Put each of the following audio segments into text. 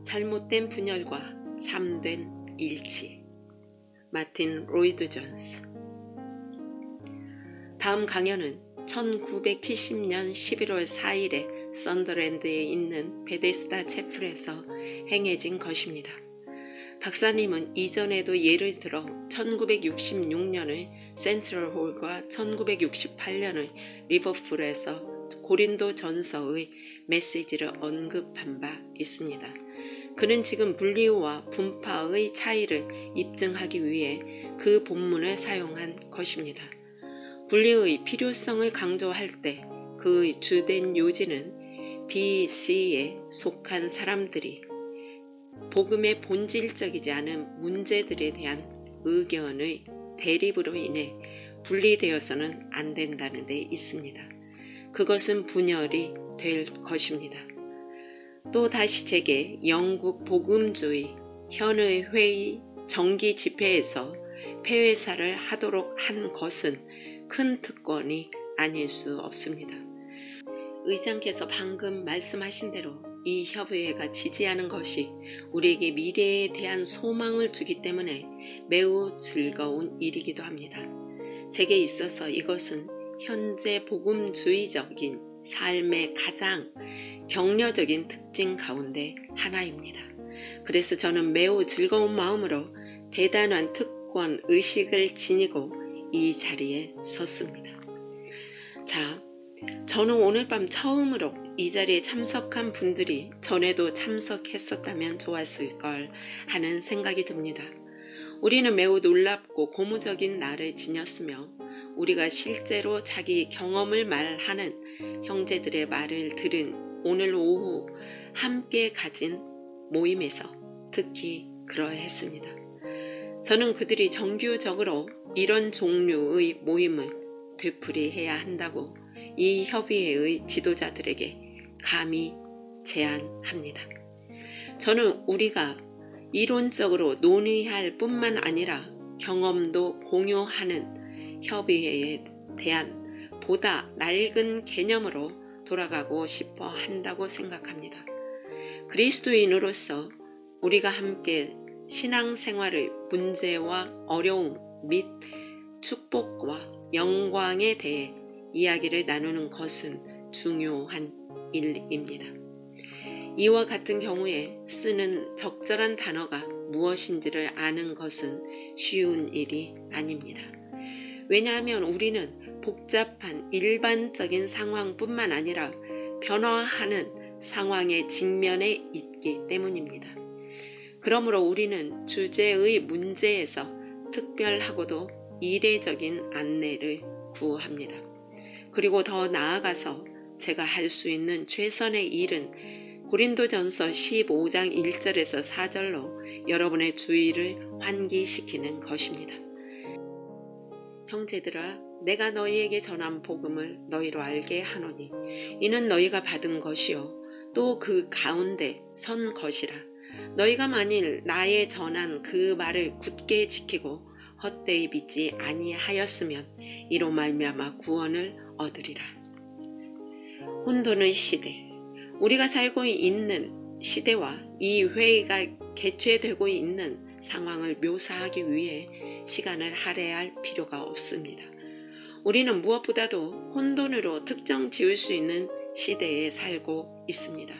잘못된 분열과 참된 일치. 마틴 로이드 존스. 다음 강연은 1970년 11월 4일에 썬더랜드에 있는 베데스다 채플에서 행해진 것입니다. 박사님은 이전에도 예를 들어 1966년의 센트럴홀과 1968년의 리버풀에서 고린도 전서의 메시지를 언급한 바 있습니다. 그는 지금 분리와 분파의 차이를 입증하기 위해 그 본문을 사용한 것입니다. 분리의 필요성을 강조할 때 그의 주된 요지는 BC에 속한 사람들이 복음의 본질적이지 않은 문제들에 대한 의견의 대립으로 인해 분리되어서는 안 된다는 데 있습니다. 그것은 분열이 될 것입니다. 또 다시 제게 영국 복음주의 현의 회의 정기 집회에서 폐회사를 하도록 한 것은 큰 특권이 아닐 수 없습니다. 의장께서 방금 말씀하신 대로 이 협의회가 지지하는 것이 우리에게 미래에 대한 소망을 주기 때문에 매우 즐거운 일이기도 합니다. 제게 있어서 이것은 현재 복음주의적인 삶의 가장 격려적인 특징 가운데 하나입니다. 그래서 저는 매우 즐거운 마음으로 대단한 특권 의식을 지니고 이 자리에 섰습니다. 자, 저는 오늘 밤 처음으로 이 자리에 참석한 분들이 전에도 참석했었다면 좋았을 걸 하는 생각이 듭니다. 우리는 매우 놀랍고 고무적인 날을 지녔으며 우리가 실제로 자기 경험을 말하는 형제들의 말을 들은 오늘 오후 함께 가진 모임에서 특히 그러했습니다. 저는 그들이 정규적으로 이런 종류의 모임을 되풀이해야 한다고 이 협의회의 지도자들에게 감히 제안합니다. 저는 우리가 이론적으로 논의할 뿐만 아니라 경험도 공유하는 협의회에 대한 보다 낡은 개념으로 돌아가고 싶어 한다고 생각합니다. 그리스도인으로서 우리가 함께 신앙생활의 문제와 어려움 및 축복과 영광에 대해 이야기를 나누는 것은 중요한 일입니다. 이와 같은 경우에 쓰는 적절한 단어가 무엇인지를 아는 것은 쉬운 일이 아닙니다. 왜냐하면 우리는 복잡한 일반적인 상황뿐만 아니라 변화하는 상황의 직면에 있기 때문입니다. 그러므로 우리는 주제의 문제에서 특별하고도 이례적인 안내를 구합니다. 그리고 더 나아가서 제가 할 수 있는 최선의 일은 고린도전서 15장 1절에서 4절로 여러분의 주의를 환기시키는 것입니다. 형제들아, 내가 너희에게 전한 복음을 너희로 알게 하노니 이는 너희가 받은 것이요 또 그 가운데 선 것이라. 너희가 만일 나의 전한 그 말을 굳게 지키고 헛되이 믿지 아니하였으면 이로 말미암아 구원을 얻으리라. 혼돈의 시대, 우리가 살고 있는 시대와 이 회의가 개최되고 있는 상황을 묘사하기 위해 시간을 할애할 필요가 없습니다. 우리는 무엇보다도 혼돈으로 특정 지을 수 있는 시대에 살고 있습니다.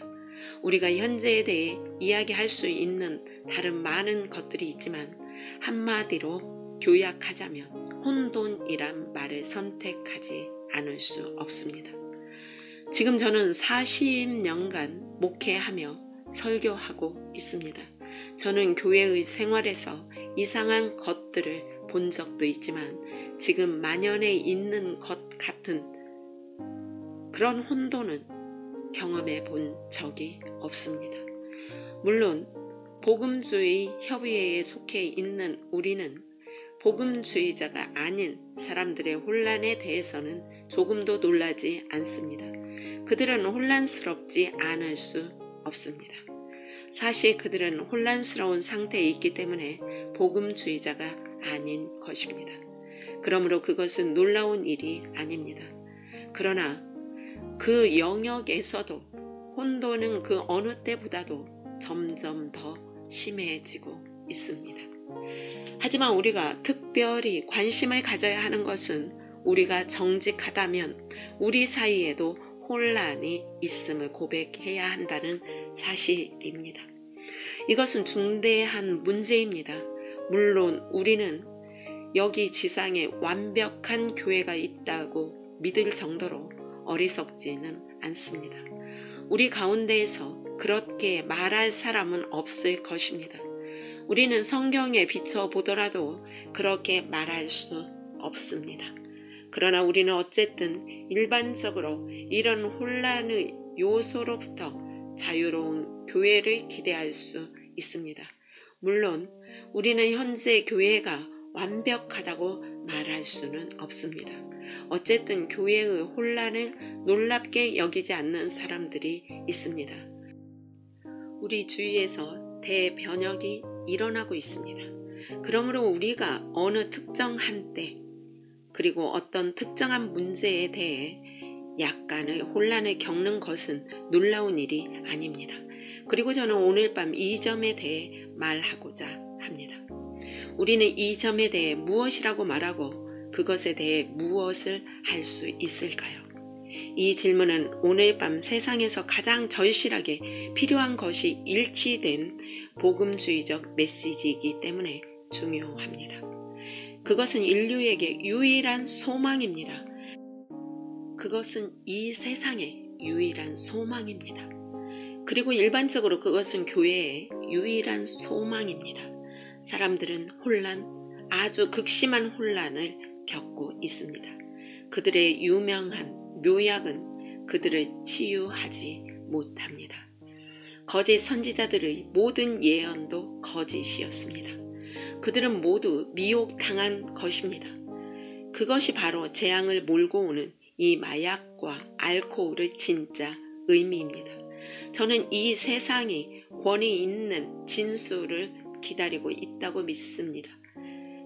우리가 현재에 대해 이야기할 수 있는 다른 많은 것들이 있지만 한마디로 교약하자면 혼돈이란 말을 선택하지 않을 수 없습니다. 지금 저는 40년간 목회하며 설교하고 있습니다. 저는 교회의 생활에서 이상한 것들을 본 적도 있지만 지금 만연해 있는 것 같은 그런 혼돈은 경험해 본 적이 없습니다. 물론 복음주의 협의회에 속해 있는 우리는 복음주의자가 아닌 사람들의 혼란에 대해서는 조금도 놀라지 않습니다. 그들은 혼란스럽지 않을 수 없습니다. 사실 그들은 혼란스러운 상태에 있기 때문에 복음주의자가 아닌 것입니다. 그러므로 그것은 놀라운 일이 아닙니다. 그러나 그 영역에서도 혼돈은 그 어느 때보다도 점점 더 심해지고 있습니다. 하지만 우리가 특별히 관심을 가져야 하는 것은 우리가 정직하다면 우리 사이에도 혼란이 있음을 고백해야 한다는 사실입니다. 이것은 중대한 문제입니다. 물론 우리는 여기 지상에 완벽한 교회가 있다고 믿을 정도로 어리석지는 않습니다. 우리 가운데에서 그렇게 말할 사람은 없을 것입니다. 우리는 성경에 비춰보더라도 그렇게 말할 수 없습니다. 그러나 우리는 어쨌든 일반적으로 이런 혼란의 요소로부터 자유로운 교회를 기대할 수 있습니다. 물론 우리는 현재 교회가 완벽하다고 말할 수는 없습니다. 어쨌든 교회의 혼란을 놀랍게 여기지 않는 사람들이 있습니다. 우리 주위에서 대변혁이 일어나고 있습니다. 그러므로 우리가 어느 특정 한때 그리고 어떤 특정한 문제에 대해 약간의 혼란을 겪는 것은 놀라운 일이 아닙니다. 그리고 저는 오늘 밤 이 점에 대해 말하고자 합니다. 우리는 이 점에 대해 무엇이라고 말하고 그것에 대해 무엇을 할 수 있을까요? 이 질문은 오늘 밤 세상에서 가장 절실하게 필요한 것이 일치된 복음주의적 메시지이기 때문에 중요합니다. 그것은 인류에게 유일한 소망입니다. 그것은 이 세상의 유일한 소망입니다. 그리고 일반적으로 그것은 교회의 유일한 소망입니다. 사람들은 아주 극심한 혼란을 겪고 있습니다. 그들의 유명한 묘약은 그들을 치유하지 못합니다. 거짓 선지자들의 모든 예언도 거짓이었습니다. 그들은 모두 미혹당한 것입니다. 그것이 바로 재앙을 몰고 오는 이 마약과 알코올의 진짜 의미입니다. 저는 이 세상이 권위 있는 진수를 기다리고 있다고 믿습니다.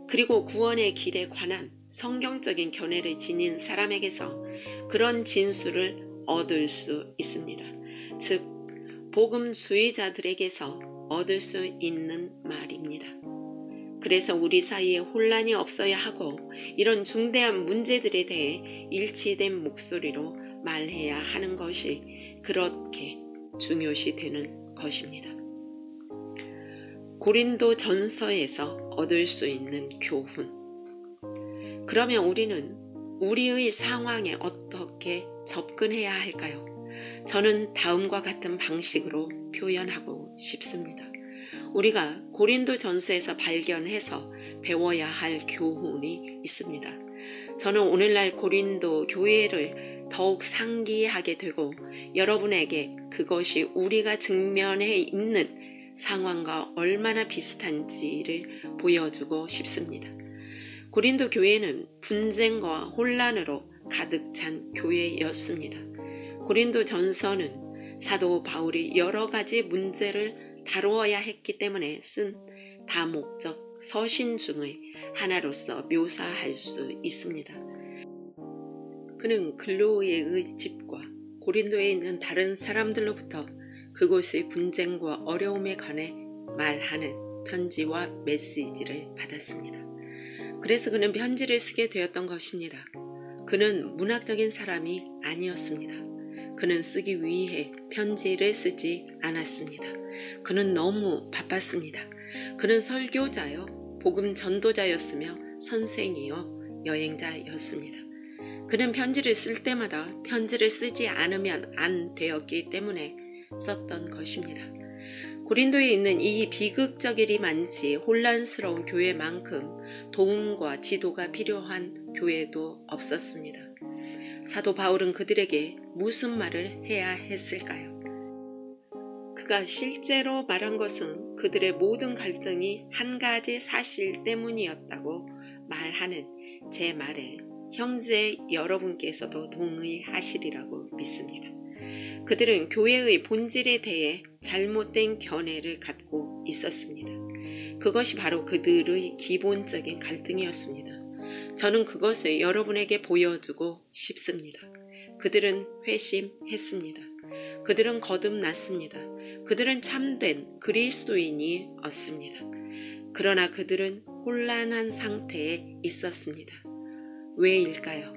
그리고 구원의 길에 관한 성경적인 견해를 지닌 사람에게서 그런 진수를 얻을 수 있습니다. 즉, 복음주의자들에게서 얻을 수 있는 말입니다. 그래서 우리 사이에 혼란이 없어야 하고 이런 중대한 문제들에 대해 일치된 목소리로 말해야 하는 것이 그렇게 중요시 되는 것입니다. 고린도 전서에서 얻을 수 있는 교훈. 그러면 우리는 우리의 상황에 어떻게 접근해야 할까요? 저는 다음과 같은 방식으로 표현하고 싶습니다. 우리가 고린도 전서에서 발견해서 배워야 할 교훈이 있습니다. 저는 오늘날 고린도 교회를 더욱 상기하게 되고 여러분에게 그것이 우리가 직면해 있는 상황과 얼마나 비슷한지를 보여주고 싶습니다. 고린도 교회는 분쟁과 혼란으로 가득 찬 교회였습니다. 고린도 전서는 사도 바울이 여러 가지 문제를 다루어야 했기 때문에 쓴 다목적 서신 중의 하나로서 묘사할 수 있습니다. 그는 글로이의 집과 고린도에 있는 다른 사람들로부터 그곳의 분쟁과 어려움에 관해 말하는 편지와 메시지를 받았습니다. 그래서 그는 편지를 쓰게 되었던 것입니다. 그는 문학적인 사람이 아니었습니다. 그는 쓰기 위해 편지를 쓰지 않았습니다. 그는 너무 바빴습니다. 그는 설교자요, 복음 전도자였으며 선생이요, 여행자였습니다. 그는 편지를 쓸 때마다 편지를 쓰지 않으면 안 되었기 때문에 썼던 것입니다. 고린도에 있는 이 비극적이리만치 혼란스러운 교회만큼 도움과 지도가 필요한 교회도 없었습니다. 사도 바울은 그들에게 무슨 말을 해야 했을까요? 그가 실제로 말한 것은 그들의 모든 갈등이 한 가지 사실 때문이었다고 말하는 제 말에 형제 여러분께서도 동의하시리라고 믿습니다. 그들은 교회의 본질에 대해 잘못된 견해를 갖고 있었습니다. 그것이 바로 그들의 기본적인 갈등이었습니다. 저는 그것을 여러분에게 보여주고 싶습니다. 그들은 회심했습니다. 그들은 거듭났습니다. 그들은 참된 그리스도인이었습니다. 그러나 그들은 혼란한 상태에 있었습니다. 왜일까요?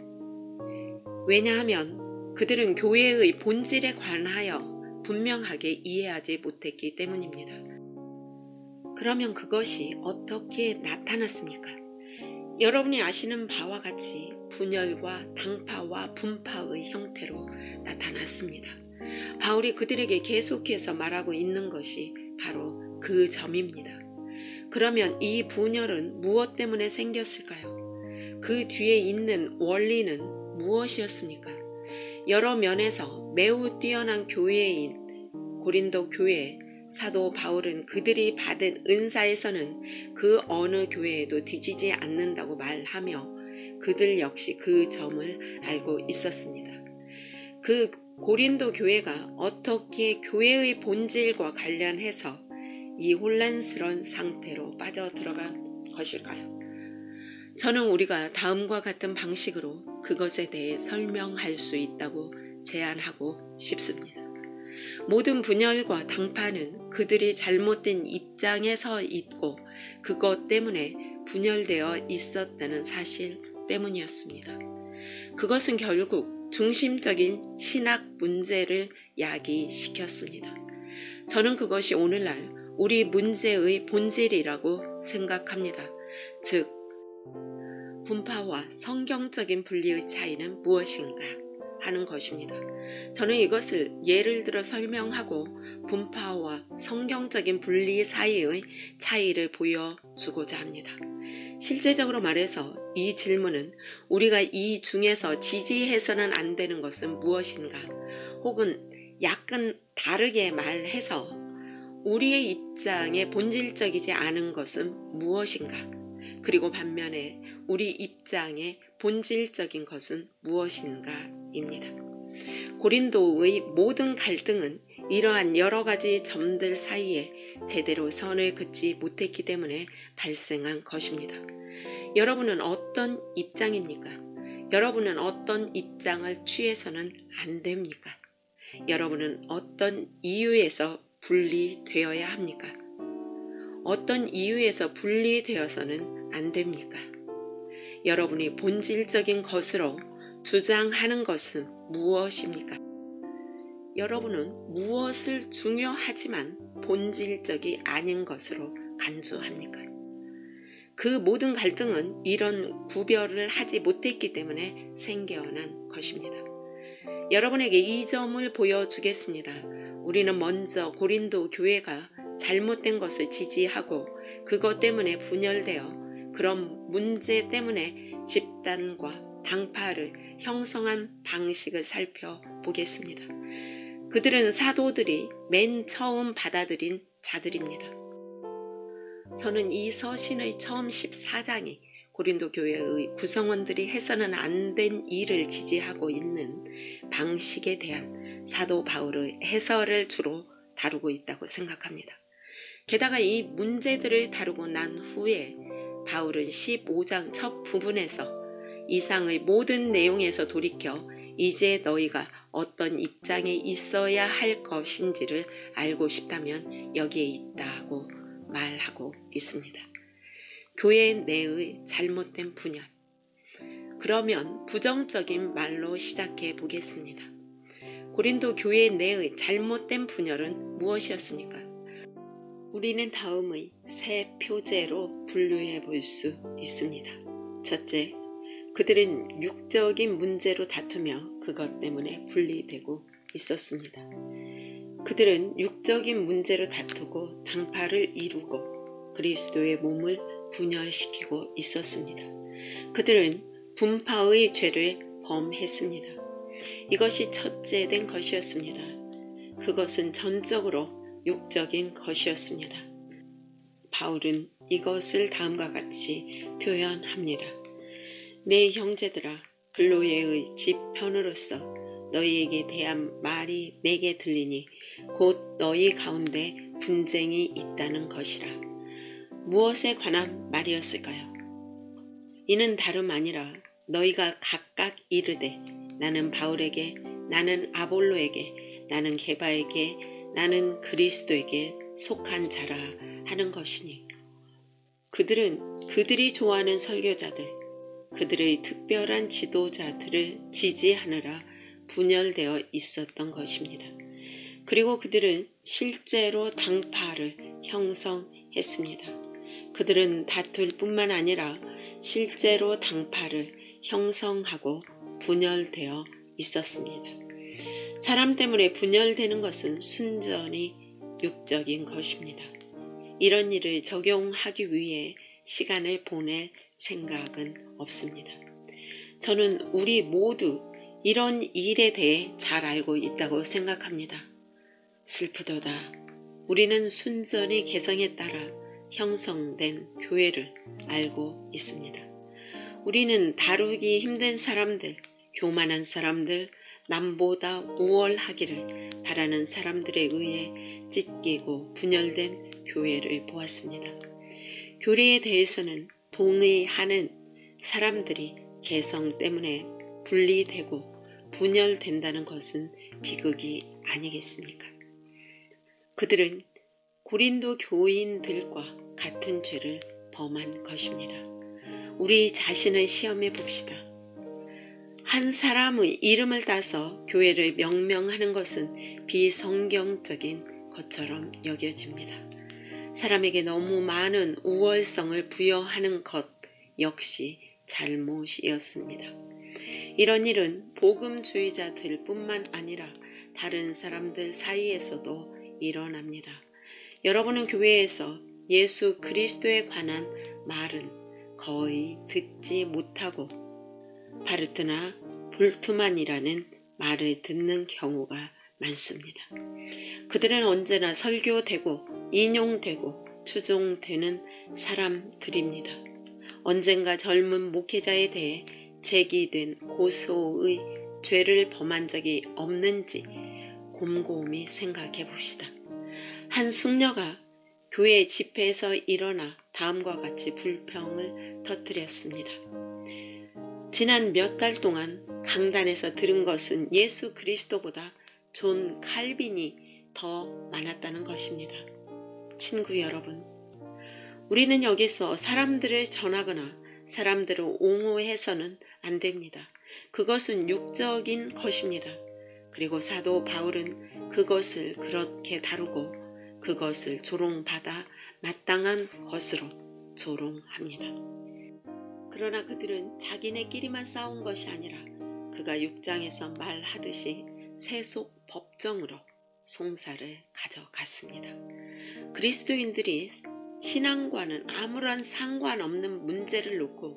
왜냐하면 그들은 교회의 본질에 관하여 분명하게 이해하지 못했기 때문입니다. 그러면 그것이 어떻게 나타났습니까? 여러분이 아시는 바와 같이 분열과 당파와 분파의 형태로 나타났습니다. 바울이 그들에게 계속해서 말하고 있는 것이 바로 그 점입니다. 그러면 이 분열은 무엇 때문에 생겼을까요? 그 뒤에 있는 원리는 무엇이었습니까? 여러 면에서 매우 뛰어난 교회인 고린도 교회 사도 바울은 그들이 받은 은사에서는 그 어느 교회에도 뒤지지 않는다고 말하며 그들 역시 그 점을 알고 있었습니다. 그 고린도 교회가 어떻게 교회의 본질과 관련해서 이 혼란스러운 상태로 빠져들어간 것일까요? 저는 우리가 다음과 같은 방식으로 그것에 대해 설명할 수 있다고 제안하고 싶습니다. 모든 분열과 당파는 그들이 잘못된 입장에 서 있고 그것 때문에 분열되어 있었다는 사실 때문이었습니다. 그것은 결국 중심적인 신학 문제를 야기시켰습니다. 저는 그것이 오늘날 우리 문제의 본질이라고 생각합니다. 즉, 분파와 성경적인 분리의 차이는 무엇인가 하는 것입니다. 저는 이것을 예를 들어 설명하고 분파와 성경적인 분리 사이의 차이를 보여주고자 합니다. 실제적으로 말해서 이 질문은 우리가 이 중에서 지지해서는 안 되는 것은 무엇인가, 혹은 약간 다르게 말해서 우리의 입장에 본질적이지 않은 것은 무엇인가, 그리고 반면에 우리 입장에 본질적인 것은 무엇인가입니다. 고린도의 모든 갈등은 이러한 여러 가지 점들 사이에 제대로 선을 긋지 못했기 때문에 발생한 것입니다. 여러분은 어떤 입장입니까? 여러분은 어떤 입장을 취해서는 안 됩니까? 여러분은 어떤 이유에서 분리되어야 합니까? 어떤 이유에서 분리되어서는 안 됩니까? 여러분이 본질적인 것으로 주장하는 것은 무엇입니까? 여러분은 무엇을 중요하지만 본질적이 아닌 것으로 간주합니까? 그 모든 갈등은 이런 구별을 하지 못했기 때문에 생겨난 것입니다. 여러분에게 이 점을 보여주겠습니다. 우리는 먼저 고린도 교회가 잘못된 것을 지지하고 그것 때문에 분열되어 그런 문제 때문에 집단과 당파를 형성한 방식을 살펴보겠습니다. 그들은 사도들이 맨 처음 받아들인 자들입니다. 저는 이 서신의 처음 14장이 고린도 교회의 구성원들이 해서는 안 된 일을 지지하고 있는 방식에 대한 사도 바울의 해설을 주로 다루고 있다고 생각합니다. 게다가 이 문제들을 다루고 난 후에 바울은 15장 첫 부분에서 이상의 모든 내용에서 돌이켜 이제 너희가 어떤 입장에 있어야 할 것인지를 알고 싶다면 여기에 있다고 말하고 있습니다. 교회 내의 잘못된 분열. 그러면 부정적인 말로 시작해 보겠습니다. 고린도 교회 내의 잘못된 분열은 무엇이었습니까? 우리는 다음의 세 표제로 분류해 볼 수 있습니다. 첫째, 그들은 육적인 문제로 다투며 그것 때문에 분리되고 있었습니다. 그들은 육적인 문제로 다투고 당파를 이루고 그리스도의 몸을 분열시키고 있었습니다. 그들은 분파의 죄를 범했습니다. 이것이 첫째 된 것이었습니다. 그것은 전적으로 육적인 것이었습니다. 바울은 이것을 다음과 같이 표현합니다. 내 형제들아, 글로에의 집 편으로서 너희에게 대한 말이 내게 들리니 곧 너희 가운데 분쟁이 있다는 것이라. 무엇에 관한 말이었을까요? 이는 다름 아니라 너희가 각각 이르되 나는 바울에게, 나는 아볼로에게, 나는 게바에게 나는 그리스도에게 속한 자라 하는 것이니. 그들은 그들이 좋아하는 설교자들, 그들의 특별한 지도자들을 지지하느라 분열되어 있었던 것입니다. 그리고 그들은 실제로 당파를 형성했습니다. 그들은 다툴 뿐만 아니라 실제로 당파를 형성하고 분열되어 있었습니다. 사람 때문에 분열되는 것은 순전히 육적인 것입니다. 이런 일을 적용하기 위해 시간을 보낼 생각은 없습니다. 저는 우리 모두 이런 일에 대해 잘 알고 있다고 생각합니다. 슬프도다. 우리는 순전히 개성에 따라 형성된 교회를 알고 있습니다. 우리는 다루기 힘든 사람들, 교만한 사람들, 남보다 우월하기를 바라는 사람들에 의해 찢기고 분열된 교회를 보았습니다. 교리에 대해서는 동의하는 사람들이 개성 때문에 분리되고 분열된다는 것은 비극이 아니겠습니까? 그들은 고린도 교인들과 같은 죄를 범한 것입니다. 우리 자신을 시험해 봅시다. 한 사람의 이름을 따서 교회를 명명하는 것은 비성경적인 것처럼 여겨집니다. 사람에게 너무 많은 우월성을 부여하는 것 역시 잘못이었습니다. 이런 일은 복음주의자들 뿐만 아니라 다른 사람들 사이에서도 일어납니다. 여러분은 교회에서 예수 그리스도에 관한 말은 거의 듣지 못하고 바르트나 볼트만이라는 말을 듣는 경우가 많습니다. 그들은 언제나 설교되고 인용되고 추종되는 사람들입니다. 언젠가 젊은 목회자에 대해 제기된 고소의 죄를 범한 적이 없는지 곰곰이 생각해 봅시다. 한 숙녀가 교회 집회에서 일어나 다음과 같이 불평을 터뜨렸습니다. 지난 몇 달 동안 강단에서 들은 것은 예수 그리스도보다 존 칼빈이 더 많았다는 것입니다. 친구 여러분, 우리는 여기서 사람들을 전하거나 사람들을 옹호해서는 안 됩니다. 그것은 육적인 것입니다. 그리고 사도 바울은 그것을 그렇게 다루고 그것을 조롱받아 마땅한 것으로 조롱합니다. 그러나 그들은 자기네끼리만 싸운 것이 아니라 그가 6장에서 말하듯이 세속 법정으로 송사를 가져갔습니다. 그리스도인들이 신앙과는 아무런 상관없는 문제를 놓고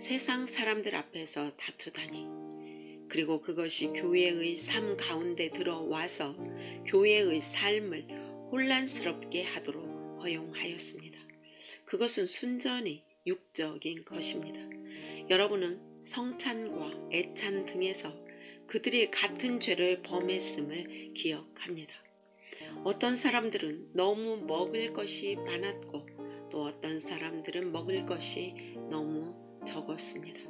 세상 사람들 앞에서 다투다니, 그리고 그것이 교회의 삶 가운데 들어와서 교회의 삶을 혼란스럽게 하도록 허용하였습니다. 그것은 순전히 육적인 것입니다. 여러분은 성찬과 애찬 등에서 그들이 같은 죄를 범했음을 기억합니다. 어떤 사람들은 너무 먹을 것이 많았고 또 어떤 사람들은 먹을 것이 너무 적었습니다.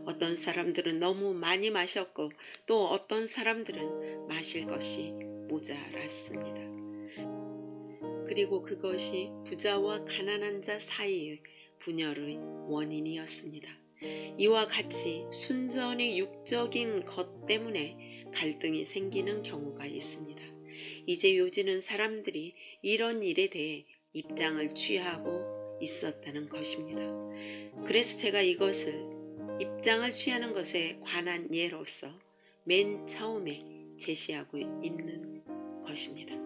어떤 사람들은 너무 많이 마셨고 또 어떤 사람들은 마실 것이 모자랐습니다. 그리고 그것이 부자와 가난한 자 사이의 분열의 원인이었습니다. 이와 같이 순전히 육적인 것 때문에 갈등이 생기는 경우가 있습니다. 이제 요즘은 사람들이 이런 일에 대해 입장을 취하고 있었다는 것입니다. 그래서 제가 이것을 입장을 취하는 것에 관한 예로서 맨 처음에 제시하고 있는 것입니다.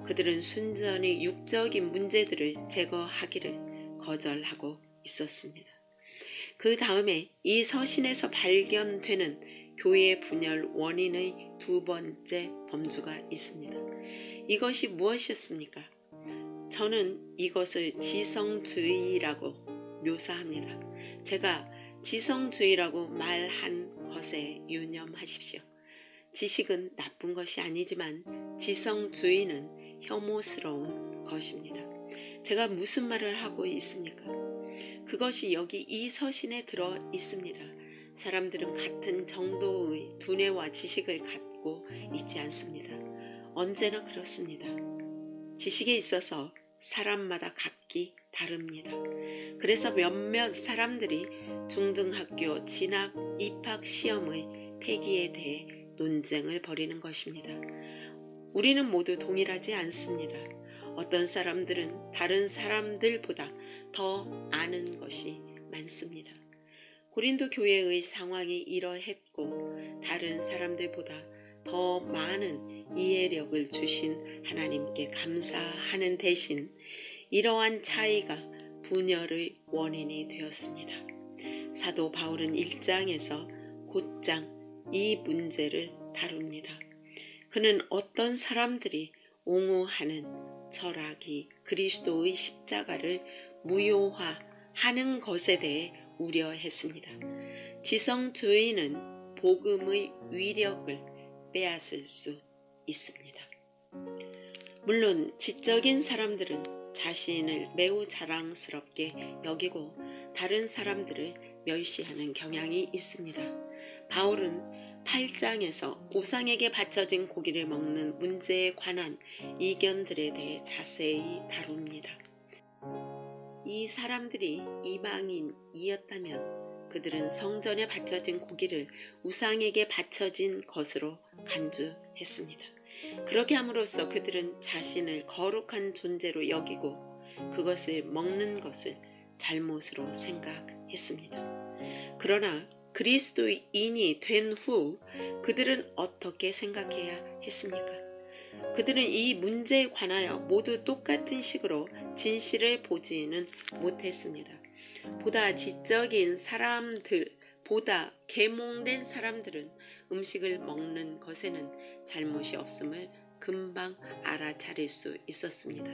그들은 순전히 육적인 문제들을 제거하기를 거절하고 있었습니다. 그 다음에 이 서신에서 발견되는 교회 분열 원인의 두 번째 범주가 있습니다. 이것이 무엇이었습니까? 저는 이것을 지성주의라고 묘사합니다. 제가 지성주의라고 말한 것에 유념하십시오. 지식은 나쁜 것이 아니지만 지성주의는 혐오스러운 것입니다. 제가 무슨 말을 하고 있습니까? 그것이 여기 이 서신에 들어 있습니다. 사람들은 같은 정도의 두뇌와 지식을 갖고 있지 않습니다. 언제나 그렇습니다. 지식에 있어서 사람마다 각기 다릅니다. 그래서 몇몇 사람들이 중등학교 진학 입학 시험의 폐기에 대해 논쟁을 벌이는 것입니다. 우리는 모두 동일하지 않습니다. 어떤 사람들은 다른 사람들보다 더 아는 것이 많습니다. 고린도 교회의 상황이 이러했고 다른 사람들보다 더 많은 이해력을 주신 하나님께 감사하는 대신 이러한 차이가 분열의 원인이 되었습니다. 사도 바울은 1장에서 곧장 이 문제를 다룹니다. 그는 어떤 사람들이 옹호하는 철학이 그리스도의 십자가를 무효화하는 것에 대해 우려했습니다. 지성주의는 복음의 위력을 빼앗을 수 있습니다. 물론 지적인 사람들은 자신을 매우 자랑스럽게 여기고 다른 사람들을 멸시하는 경향이 있습니다. 바울은 8장에서 우상에게 바쳐진 고기를 먹는 문제에 관한 이견들에 대해 자세히 다룹니다. 이 사람들이 이방인이었다면 그들은 성전에 바쳐진 고기를 우상에게 바쳐진 것으로 간주했습니다. 그렇게 함으로써 그들은 자신을 거룩한 존재로 여기고 그것을 먹는 것을 잘못으로 생각했습니다. 그러나 그리스도인이 된 후 그들은 어떻게 생각해야 했습니까? 그들은 이 문제에 관하여 모두 똑같은 식으로 진실을 보지는 못했습니다. 보다 지적인 사람들, 보다 계몽된 사람들은 음식을 먹는 것에는 잘못이 없음을 금방 알아차릴 수 있었습니다.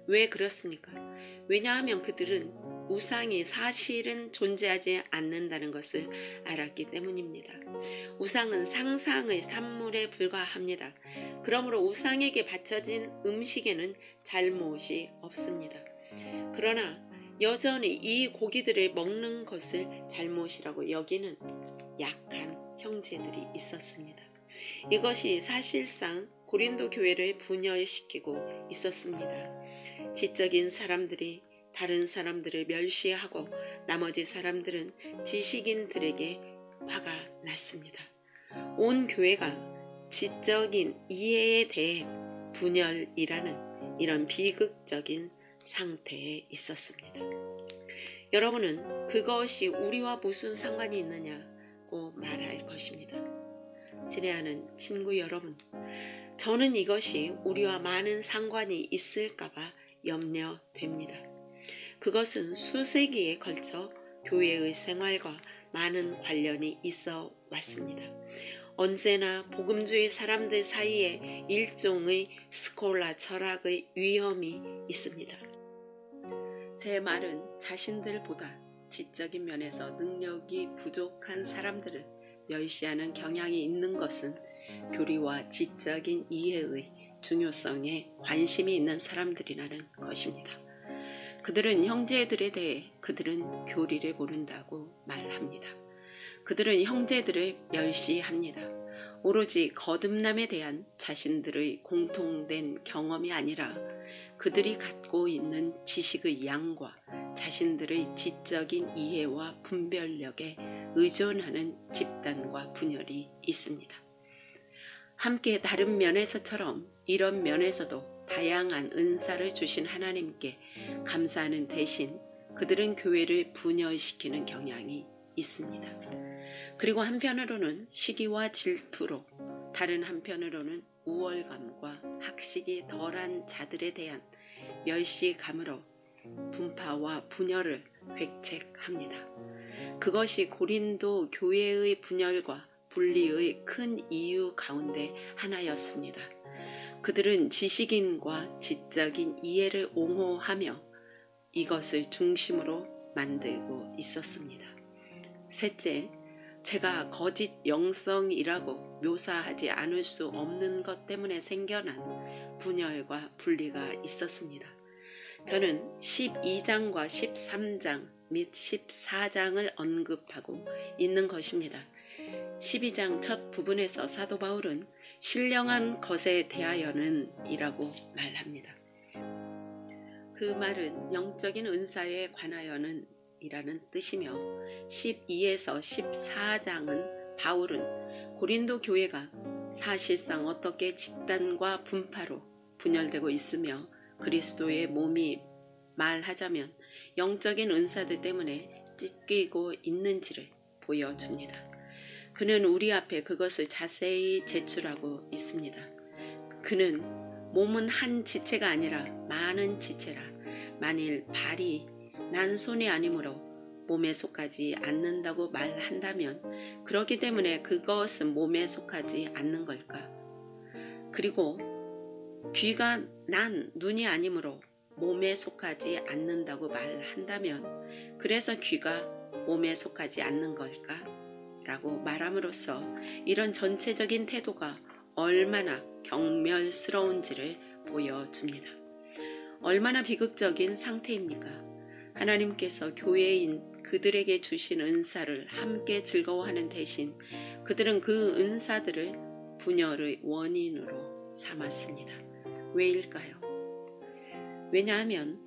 왜 그렇습니까? 왜냐하면 그들은 우상이 사실은 존재하지 않는다는 것을 알았기 때문입니다. 우상은 상상의 산물에 불과합니다. 그러므로 우상에게 바쳐진 음식에는 잘못이 없습니다. 그러나 여전히 이 고기들을 먹는 것을 잘못이라고 여기는 약한 형제들이 있었습니다. 이것이 사실상 고린도 교회를 분열시키고 있었습니다. 지적인 사람들이 다른 사람들을 멸시하고 나머지 사람들은 지식인들에게 화가 났습니다. 온 교회가 지적인 이해에 대해 분열이라는 이런 비극적인 상태에 있었습니다. 여러분은 그것이 우리와 무슨 상관이 있느냐고 말할 것입니다. 친애하는 친구 여러분, 저는 이것이 우리와 많은 상관이 있을까봐 염려됩니다. 그것은 수세기에 걸쳐 교회의 생활과 많은 관련이 있어 왔습니다. 언제나 복음주의 사람들 사이에 일종의 스콜라 철학의 위험이 있습니다. 제 말은 자신들보다 지적인 면에서 능력이 부족한 사람들을 멸시하는 경향이 있는 것은 교리와 지적인 이해의 중요성에 관심이 있는 사람들이라는 것입니다. 그들은 형제들에 대해 그들은 교리를 모른다고 말합니다. 그들은 형제들을 멸시합니다. 오로지 거듭남에 대한 자신들의 공통된 경험이 아니라 그들이 갖고 있는 지식의 양과 자신들의 지적인 이해와 분별력에 의존하는 집단과 분열이 있습니다. 함께 다른 면에서처럼 이런 면에서도 다양한 은사를 주신 하나님께 감사하는 대신 그들은 교회를 분열시키는 경향이 있습니다. 그리고 한편으로는 시기와 질투로, 다른 한편으로는 우월감과 학식이 덜한 자들에 대한 멸시감으로 분파와 분열을 획책합니다. 그것이 고린도 교회의 분열과 분리의 큰 이유 가운데 하나였습니다. 그들은 지식인과 지적인 이해를 옹호하며 이것을 중심으로 만들고 있었습니다. 셋째, 제가 거짓 영성이라고 묘사하지 않을 수 없는 것 때문에 생겨난 분열과 분리가 있었습니다. 저는 12장과 13장 및 14장을 언급하고 있는 것입니다. 12장 첫 부분에서 사도 바울은 신령한 것에 대하여는 이라고 말합니다. 그 말은 영적인 은사에 관하여는 이라는 뜻이며 12에서 14장은 바울은 고린도 교회가 사실상 어떻게 집단과 분파로 분열되고 있으며 그리스도의 몸이 말하자면 영적인 은사들 때문에 찢기고 있는지를 보여줍니다. 그는 우리 앞에 그것을 자세히 제출하고 있습니다. 그는 몸은 한 지체가 아니라 많은 지체라 만일 발이 난 손이 아니므로 몸에 속하지 않는다고 말한다면 그렇기 때문에 그것은 몸에 속하지 않는 걸까? 그리고 귀가 난 눈이 아니므로 몸에 속하지 않는다고 말한다면 그래서 귀가 몸에 속하지 않는 걸까? 라고 말함으로써 이런 전체적인 태도가 얼마나 경멸스러운지를 보여줍니다. 얼마나 비극적인 상태입니까? 하나님께서 교회인 그들에게 주신 은사를 함께 즐거워하는 대신 그들은 그 은사들을 분열의 원인으로 삼았습니다. 왜일까요? 왜냐하면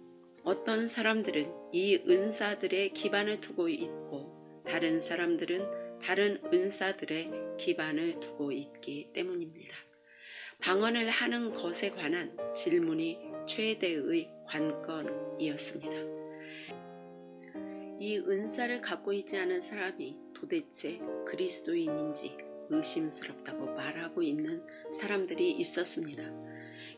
어떤 사람들은 이 은사들의 기반을 두고 있고 다른 사람들은 다른 은사들의 기반을 두고 있기 때문입니다. 방언을 하는 것에 관한 질문이 최대의 관건이었습니다. 이 은사를 갖고 있지 않은 사람이 도대체 그리스도인인지 의심스럽다고 말하고 있는 사람들이 있었습니다.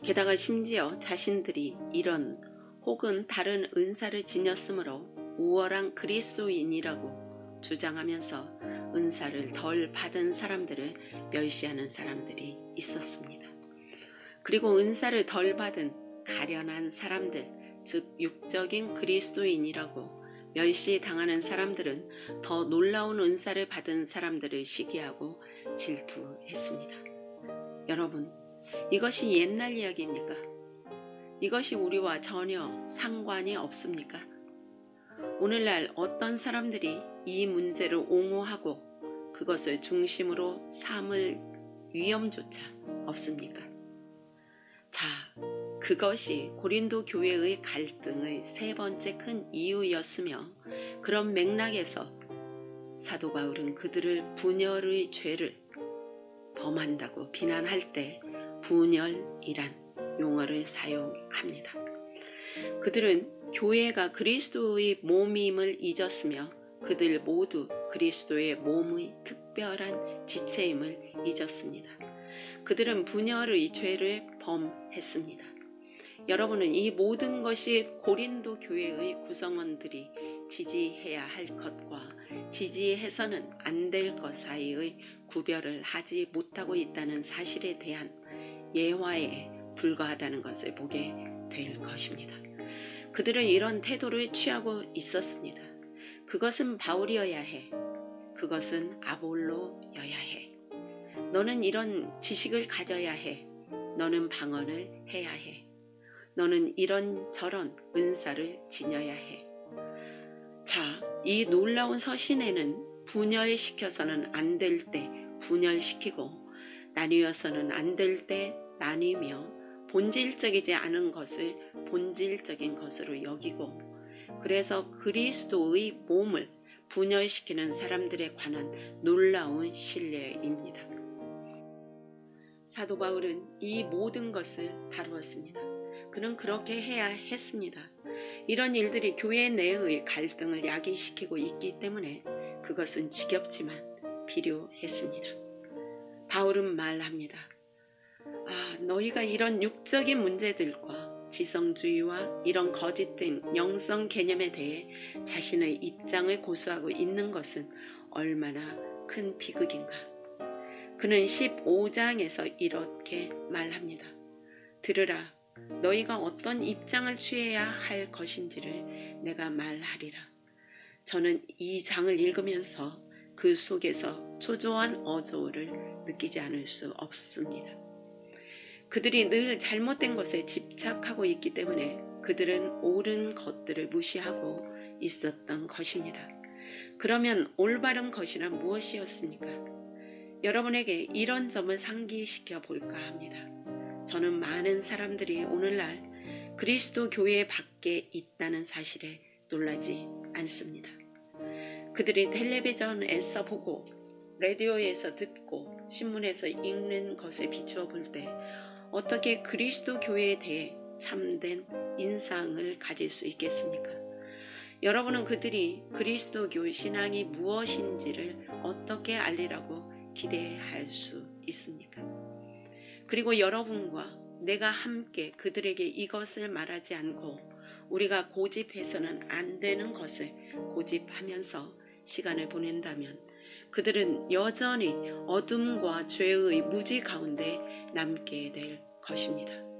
게다가 심지어 자신들이 이런 혹은 다른 은사를 지녔으므로 우월한 그리스도인이라고 주장하면서 은사를 덜 받은 사람들을 멸시하는 사람들이 있었습니다. 그리고 은사를 덜 받은 가련한 사람들, 즉 육적인 그리스도인이라고 멸시당하는 사람들은 더 놀라운 은사를 받은 사람들을 시기하고 질투했습니다. 여러분, 이것이 옛날 이야기입니까? 이것이 우리와 전혀 상관이 없습니까? 오늘날 어떤 사람들이 이 문제를 옹호하고 그것을 중심으로 삼을 위험조차 없습니까? 자, 그것이 고린도 교회의 갈등의 세 번째 큰 이유였으며 그런 맥락에서 사도 바울은 그들을 분열의 죄를 범한다고 비난할 때 분열이란 용어를 사용합니다. 그들은 교회가 그리스도의 몸임을 잊었으며 그들 모두 그리스도의 몸의 특별한 지체임을 잊었습니다. 그들은 분열의 죄를 범했습니다. 여러분은 이 모든 것이 고린도 교회의 구성원들이 지지해야 할 것과 지지해서는 안 될 것 사이의 구별을 하지 못하고 있다는 사실에 대한 예화에 불과하다는 것을 보게 될 것입니다. 그들은 이런 태도를 취하고 있었습니다. 그것은 바울이어야 해. 그것은 아볼로여야 해. 너는 이런 지식을 가져야 해. 너는 방언을 해야 해. 너는 이런 저런 은사를 지녀야 해. 자, 이 놀라운 서신에는 분열시켜서는 안 될 때 분열시키고 나뉘어서는 안 될 때 나뉘며 본질적이지 않은 것을 본질적인 것으로 여기고 그래서 그리스도의 몸을 분열시키는 사람들에 관한 놀라운 신뢰입니다. 사도 바울은 이 모든 것을 다루었습니다. 그는 그렇게 해야 했습니다. 이런 일들이 교회 내의 갈등을 야기시키고 있기 때문에 그것은 지겹지만 필요했습니다. 바울은 말합니다. 너희가 이런 육적인 문제들과 지성주의와 이런 거짓된 영성 개념에 대해 자신의 입장을 고수하고 있는 것은 얼마나 큰 비극인가. 그는 15장에서 이렇게 말합니다. 들으라. 너희가 어떤 입장을 취해야 할 것인지를 내가 말하리라. 저는 이 장을 읽으면서 그 속에서 초조한 어조를 느끼지 않을 수 없습니다. 그들이 늘 잘못된 것에 집착하고 있기 때문에 그들은 옳은 것들을 무시하고 있었던 것입니다. 그러면 올바른 것이란 무엇이었습니까? 여러분에게 이런 점을 상기시켜 볼까 합니다. 저는 많은 사람들이 오늘날 그리스도 교회 밖에 있다는 사실에 놀라지 않습니다. 그들이 텔레비전에서 보고 라디오에서 듣고 신문에서 읽는 것에 비추어 볼 때 어떻게 그리스도 교회에 대해 참된 인상을 가질 수 있겠습니까? 여러분은 그들이 그리스도교 신앙이 무엇인지를 어떻게 알리라고 기대할 수 있습니까? 그리고 여러분과 내가 함께 그들에게 이것을 말하지 않고 우리가 고집해서는 안 되는 것을 고집하면서 시간을 보낸다면 그들은 여전히 어둠과 죄의 무지 가운데 남게 될 것입니다.